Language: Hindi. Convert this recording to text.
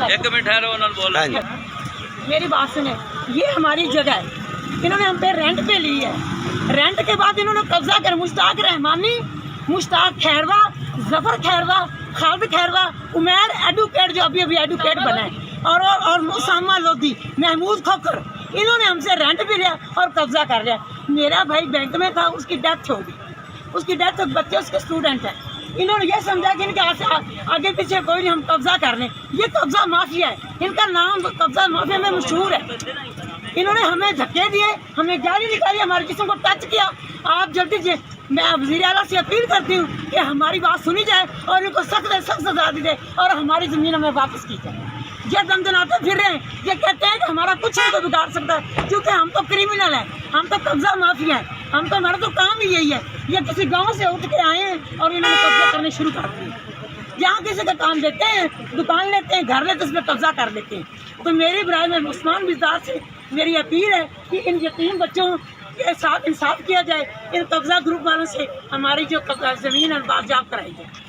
एक मिनट ठहरो, उन्होंने बोला। मेरी बात सुने, ये हमारी जगह है, इन्होंने हम पे रेंट पे ली है। रेंट के बाद इन्होंने कब्जा कर मुश्ताक रहमानी, मुश्ताक खैरवा, जफर खैरवा, खालिद खैरवा, उमैर एडवोकेट जो अभी एडवोकेट बना है, और मुसामा लोधी, महमूद खोकर, इन्होंने हमसे रेंट भी लिया और कब्जा कर लिया। मेरा भाई बैंक में था, उसकी डेथ हो गई, उसकी डेथ, बच्चे उसके स्टूडेंट हैं। इन्होंने ये समझा कि इनके आगे पीछे कोई नहीं, हम कब्जा कर लें। ये कब्जा माफिया है, इनका नाम कब्जा माफिया में मशहूर है। इन्होंने हमें धक्के दिए, हमें गाली निकाली, हमारे जिस्म को टच किया। आप जल्दी से, मैं वज़ीर आला से अपील करती हूँ कि हमारी बात सुनी जाए और इनको सख्त से सख्त सजा दी जाए और हमारी ज़मीन हमें वापस की जाए। ये दमदनाते फिर रहे हैं, ये कहते हैं कि हमारा कुछ नहीं तो बिगाड़ सकता है, क्योंकि हम तो क्रिमिनल हैं, हम तो कब्जा माफिया हैं, हम तो, हमारा तो काम ही यही है। ये किसी गांव से उठ के आए हैं और इन्होंने कब्जा करने शुरू कर दिए। यहाँ किसी का काम देते हैं, दुकान लेते हैं, घर लेते हैं, उसमें कब्जा कर लेते हैं। तो मेरी बराए में उस्मान बिज़दार से मेरी अपील है कि इन यतीम बच्चों के साथ इंसाफ किया जाए, इन कब्जा ग्रुप वालों से हमारी जो ज़मीन है बाजियाब कराई जाए।